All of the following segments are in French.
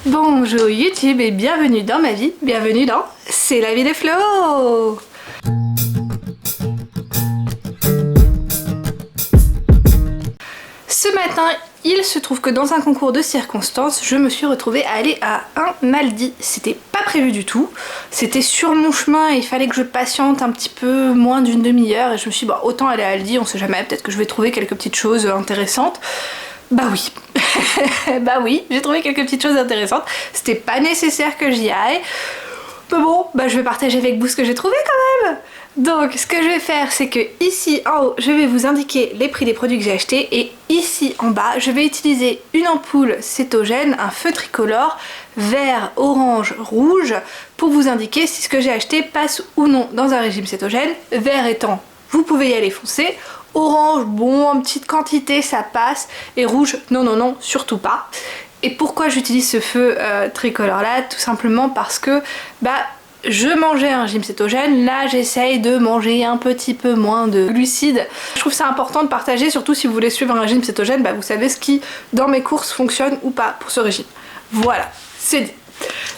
Bonjour YouTube et bienvenue dans ma vie, bienvenue dans C'est la vie de Flo. Ce matin, il se trouve que dans un concours de circonstances, je me suis retrouvée à aller à un Aldi. C'était pas prévu du tout, c'était sur mon chemin et il fallait que je patiente un petit peu moins d'une demi-heure et je me suis dit, bon, autant aller à Aldi, on sait jamais, peut-être que je vais trouver quelques petites choses intéressantes. Bah oui, bah oui, j'ai trouvé quelques petites choses intéressantes, c'était pas nécessaire que j'y aille. Mais bon, bah je vais partager avec vous ce que j'ai trouvé quand même. Donc ce que je vais faire, c'est que ici en haut je vais vous indiquer les prix des produits que j'ai achetés et ici en bas je vais utiliser une ampoule cétogène, un feu tricolore vert, orange, rouge pour vous indiquer si ce que j'ai acheté passe ou non dans un régime cétogène. Vert étant vous pouvez y aller foncer, orange bon en petite quantité ça passe et rouge non non non surtout pas. Et pourquoi j'utilise ce feu tricolore là? Tout simplement parce que je mangeais un régime cétogène, là j'essaye de manger un petit peu moins de glucides. Je trouve ça important de partager, surtout si vous voulez suivre un régime cétogène, vous savez ce qui dans mes courses fonctionne ou pas pour ce régime. Voilà, c'est dit.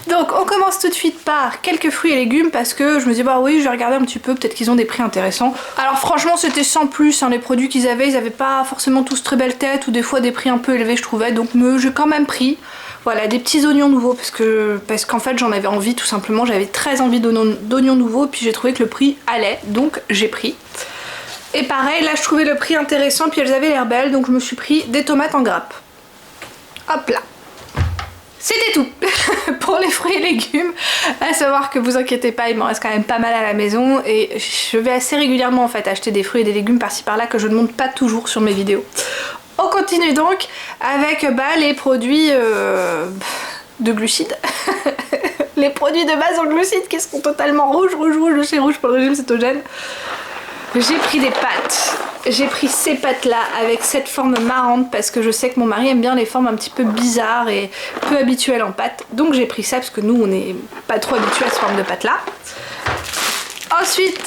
Donc on commence tout de suite par quelques fruits et légumes parce que je me dis bah oui je vais regarder un petit peu, peut-être qu'ils ont des prix intéressants. Alors franchement c'était sans plus, hein, les produits qu'ils avaient, ils avaient pas forcément tous très belle tête ou des fois des prix un peu élevés je trouvais, donc j'ai quand même pris. Voilà, des petits oignons nouveaux parce qu'en fait j'en avais envie tout simplement, j'avais très envie d'oignons nouveaux puis j'ai trouvé que le prix allait, donc j'ai pris. Et pareil, là je trouvais le prix intéressant puis elles avaient l'air belles, donc je me suis pris des tomates en grappe. Hop là. C'était tout pour les fruits et légumes, à savoir que vous inquiétez pas, il m'en reste quand même pas mal à la maison et je vais assez régulièrement en fait acheter des fruits et des légumes par-ci par-là que je ne montre pas toujours sur mes vidéos. On continue donc avec les produits de glucides. Les produits de base en glucides qui sont totalement rouges de chez rouge pour le régime cétogène. J'ai pris des pâtes. J'ai pris ces pâtes là avec cette forme marrante parce que je sais que mon mari aime bien les formes un petit peu bizarres et peu habituelles en pâtes. Donc j'ai pris ça parce que nous on n'est pas trop habitués à cette forme de pâte là. Ensuite,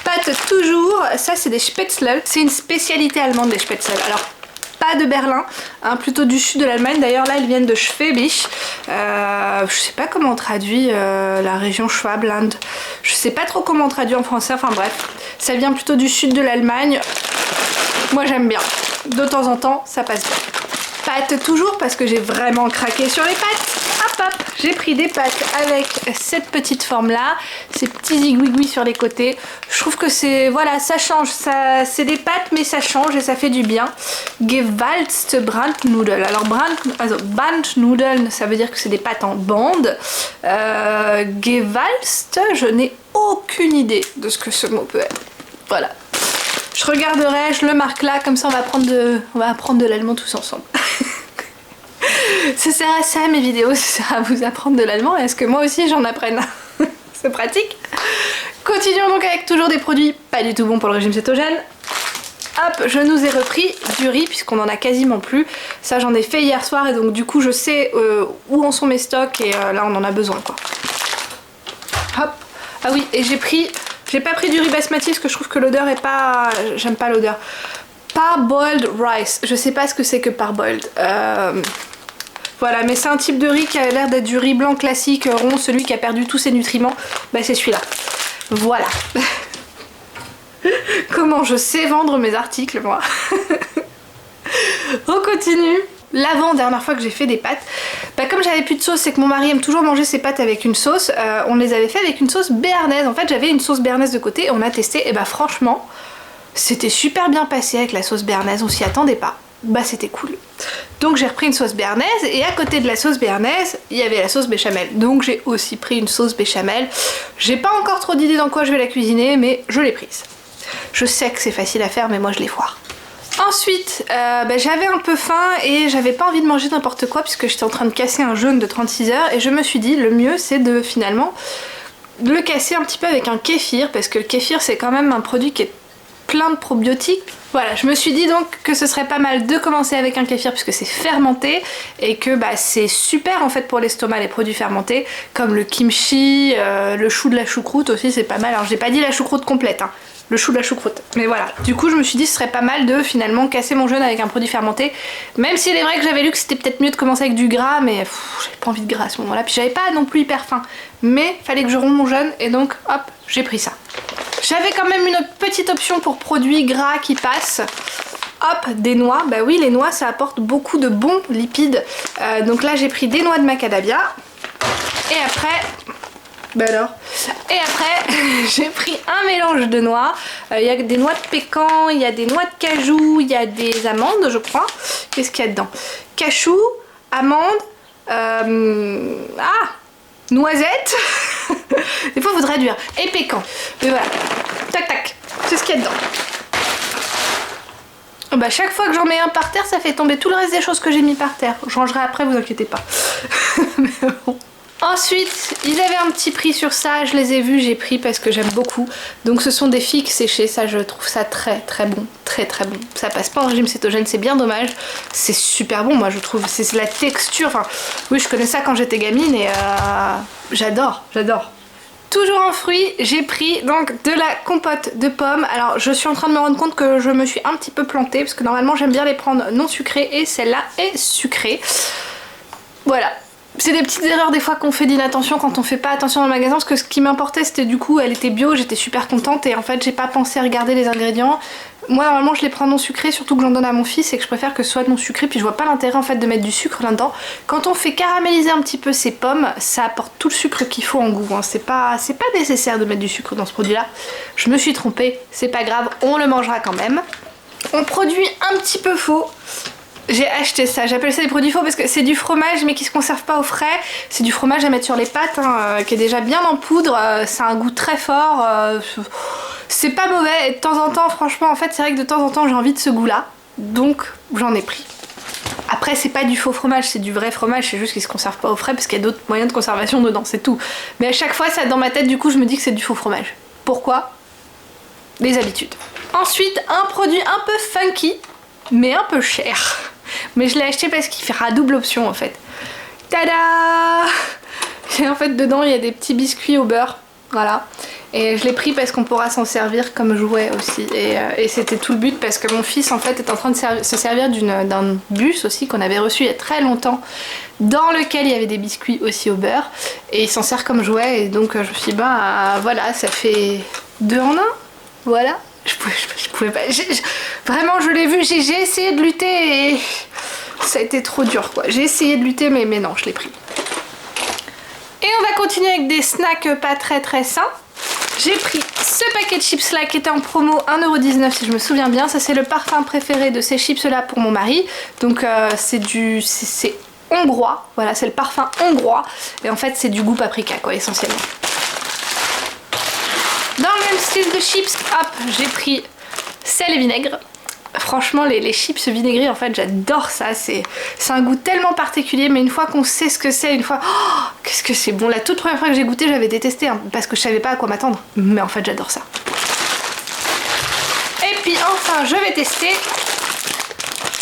pâtes toujours, ça c'est des Spätzle, c'est une spécialité allemande des Spätzle. Alors pas de Berlin, hein, plutôt du sud de l'Allemagne, d'ailleurs là ils viennent de Schwäbisch, je sais pas comment on traduit la région Schwabland, je sais pas trop comment on traduit en français, enfin bref, ça vient plutôt du sud de l'Allemagne, moi j'aime bien, de temps en temps ça passe bien. Pâtes toujours parce que j'ai vraiment craqué sur les pâtes. Hop hop, j'ai pris des pâtes avec cette petite forme là, ces petits zigouigouis sur les côtés. Je trouve que c'est, voilà, ça change, c'est des pâtes mais ça change et ça fait du bien. Gewalzte Brandnudeln. Alors Bandnudeln, ça veut dire que c'est des pâtes en bande. Gewalzt, je n'ai aucune idée de ce que ce mot peut être. Voilà. Je regarderai, je le marque là, comme ça on va apprendre de l'allemand tous ensemble. Ça sert à ça mes vidéos, ça sert à vous apprendre de l'allemand et à ce que moi aussi j'en apprenne. C'est pratique. Continuons donc avec toujours des produits pas du tout bons pour le régime cétogène. Hop, je nous ai repris du riz puisqu'on en a quasiment plus. Ça j'en ai fait hier soir et donc du coup je sais où en sont mes stocks et là on en a besoin quoi. Hop, ah oui et j'ai pas pris du riz basmati parce que je trouve que l'odeur est pas... J'aime pas l'odeur. Parboiled rice, je sais pas ce que c'est que parboiled. Voilà, mais c'est un type de riz qui a l'air d'être du riz blanc classique, rond, celui qui a perdu tous ses nutriments. C'est celui-là. Voilà. Comment je sais vendre mes articles, moi. On continue. L'avant-dernière fois que j'ai fait des pâtes, comme j'avais plus de sauce, c'est que mon mari aime toujours manger ses pâtes avec une sauce, on les avait fait avec une sauce béarnaise. En fait, j'avais une sauce béarnaise de côté, on a testé, et franchement, c'était super bien passé avec la sauce béarnaise, on s'y attendait pas. C'était cool. Donc j'ai repris une sauce béarnaise et à côté de la sauce béarnaise, il y avait la sauce béchamel. Donc j'ai aussi pris une sauce béchamel. J'ai pas encore trop d'idées dans quoi je vais la cuisiner, mais je l'ai prise. Je sais que c'est facile à faire, mais moi je l'ai foire. Ensuite, j'avais un peu faim et j'avais pas envie de manger n'importe quoi puisque j'étais en train de casser un jeûne de 36 heures et je me suis dit le mieux c'est de finalement le casser un petit peu avec un kéfir parce que le kéfir c'est quand même un produit qui est plein de probiotiques. Voilà, je me suis dit donc que ce serait pas mal de commencer avec un kéfir puisque c'est fermenté et que c'est super en fait pour l'estomac les produits fermentés comme le kimchi, le chou de la choucroute aussi c'est pas mal. Alors j'ai pas dit la choucroute complète, hein. le chou de la choucroute. Mais voilà, du coup je me suis dit ce serait pas mal de finalement casser mon jeûne avec un produit fermenté. Même s'il est vrai que j'avais lu que c'était peut-être mieux de commencer avec du gras, mais j'avais pas envie de gras à ce moment-là. Puis j'avais pas non plus hyper faim. Mais fallait que je rompe mon jeûne et donc hop, j'ai pris ça. J'avais quand même une petite option pour produits gras qui passent. Hop, des noix. Bah oui, les noix ça apporte beaucoup de bons lipides. Donc là j'ai pris des noix de macadamia. Et après... Bah alors. Et après, j'ai pris un mélange de noix. Il y a des noix de pécan, il y a des noix de cajou, il y a des amandes, je crois. Qu'est-ce qu'il y a dedans? Cachou, amandes, noisettes. Des fois, il faudrait réduire. Et pécan. Mais voilà. Tac, tac. C'est ce qu'il y a dedans. Bah, chaque fois que j'en mets un par terre, ça fait tomber tout le reste des choses que j'ai mis par terre. Je rangerai après, vous inquiétez pas. Mais bon. Ensuite, ils avaient un petit prix sur ça, je les ai vus, j'ai pris parce que j'aime beaucoup. Donc ce sont des figues séchées, ça je trouve ça très très bon, très très bon. Ça passe pas en régime cétogène, c'est bien dommage. C'est super bon, moi je trouve, c'est la texture, enfin oui je connais ça quand j'étais gamine et j'adore, j'adore. Toujours en fruits, j'ai pris donc de la compote de pommes. Alors je suis en train de me rendre compte que je me suis un petit peu plantée parce que normalement j'aime bien les prendre non sucrées et celle-là est sucrée. Voilà. C'est des petites erreurs des fois qu'on fait d'inattention quand on fait pas attention dans le magasin, parce que ce qui m'importait c'était du coup elle était bio, j'étais super contente et en fait j'ai pas pensé à regarder les ingrédients. Moi normalement je les prends non sucrés, surtout que j'en donne à mon fils et que je préfère que ce soit non sucré, puis je vois pas l'intérêt en fait de mettre du sucre là-dedans. Quand on fait caraméliser un petit peu ces pommes, ça apporte tout le sucre qu'il faut en goût, hein. C'est pas nécessaire de mettre du sucre dans ce produit là. Je me suis trompée, c'est pas grave, on le mangera quand même. On produit un petit peu faux. J'ai acheté ça, j'appelle ça des produits faux parce que c'est du fromage mais qui se conserve pas au frais. C'est du fromage à mettre sur les pâtes hein, qui est déjà bien en poudre, ça a un goût très fort, c'est pas mauvais et de temps en temps franchement en fait c'est vrai que de temps en temps j'ai envie de ce goût là, donc j'en ai pris. Après c'est pas du faux fromage, c'est du vrai fromage, c'est juste qu'il se conserve pas au frais parce qu'il y a d'autres moyens de conservation dedans, c'est tout. Mais à chaque fois ça dans ma tête du coup je me dis que c'est du faux fromage. Pourquoi? Les habitudes. Ensuite un produit un peu funky mais un peu cher. Mais je l'ai acheté parce qu'il fera double option en fait. Tada! Et en fait dedans il y a des petits biscuits au beurre. Voilà. Et je l'ai pris parce qu'on pourra s'en servir comme jouet aussi. Et c'était tout le but parce que mon fils en fait est en train de se servir d'un bus aussi qu'on avait reçu il y a très longtemps. Dans lequel il y avait des biscuits aussi au beurre. Et il s'en sert comme jouet. Et donc je me suis dit bah voilà ça fait 2 en 1. Voilà. Je pouvais pas. Vraiment, je l'ai vu, j'ai essayé de lutter et ça a été trop dur quoi. J'ai essayé de lutter, mais non, je l'ai pris. Et on va continuer avec des snacks pas très très sains. J'ai pris ce paquet de chips là qui était en promo 1,19€ si je me souviens bien. Ça, c'est le parfum préféré de ces chips là pour mon mari. Donc, c'est hongrois. Voilà, c'est le parfum hongrois. Et en fait, c'est du goût paprika quoi, essentiellement. Dans le même style de chips, hop, j'ai pris sel et vinaigre. Franchement, les chips vinaigris, en fait, j'adore ça. C'est un goût tellement particulier, mais une fois qu'on sait ce que c'est, une fois... Oh, qu'est-ce que c'est bon. La toute première fois que j'ai goûté, j'avais détesté, hein, parce que je savais pas à quoi m'attendre. Mais en fait, j'adore ça. Et puis enfin, je vais tester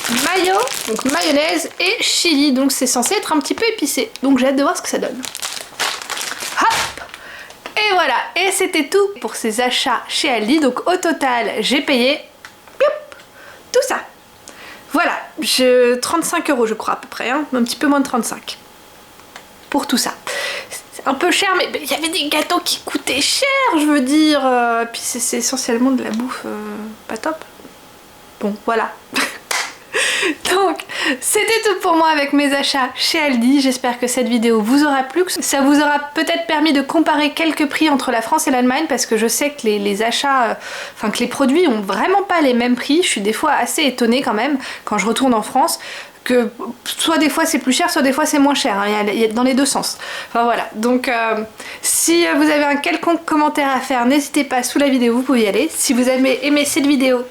mayo, donc mayonnaise et chili. Donc c'est censé être un petit peu épicé. Donc j'ai hâte de voir ce que ça donne. Hop! Et voilà, et c'était tout pour ces achats chez Aldi. Donc au total, j'ai payé tout ça. Voilà, 35€ je crois à peu près, hein, un petit peu moins de 35 pour tout ça. C'est un peu cher, mais il y avait des gâteaux qui coûtaient cher, je veux dire. Puis c'est essentiellement de la bouffe pas top. Bon, voilà. Donc, c'était tout pour moi avec mes achats chez Aldi. J'espère que cette vidéo vous aura plu, que ça vous aura peut-être permis de comparer quelques prix entre la France et l'Allemagne, parce que je sais que les achats, que les produits ont vraiment pas les mêmes prix. Je suis des fois assez étonnée quand même quand je retourne en France, que soit des fois c'est plus cher, soit des fois c'est moins cher, hein. Il y a dans les deux sens. Enfin voilà, donc si vous avez un quelconque commentaire à faire, n'hésitez pas sous la vidéo, vous pouvez y aller. Si vous avez aimé cette vidéo,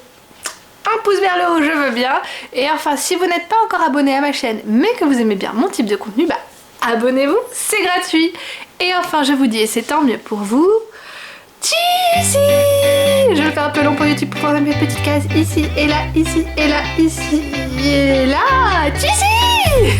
un pouce vers le haut, je veux bien. Et enfin, si vous n'êtes pas encore abonné à ma chaîne, mais que vous aimez bien mon type de contenu, bah abonnez-vous, c'est gratuit. Et enfin, je vous dis, et c'est tant mieux pour vous, tchizi! Je vais faire un peu long pour YouTube pour prendre mes petites cases ici et là, ici et là, ici et là, tchizi!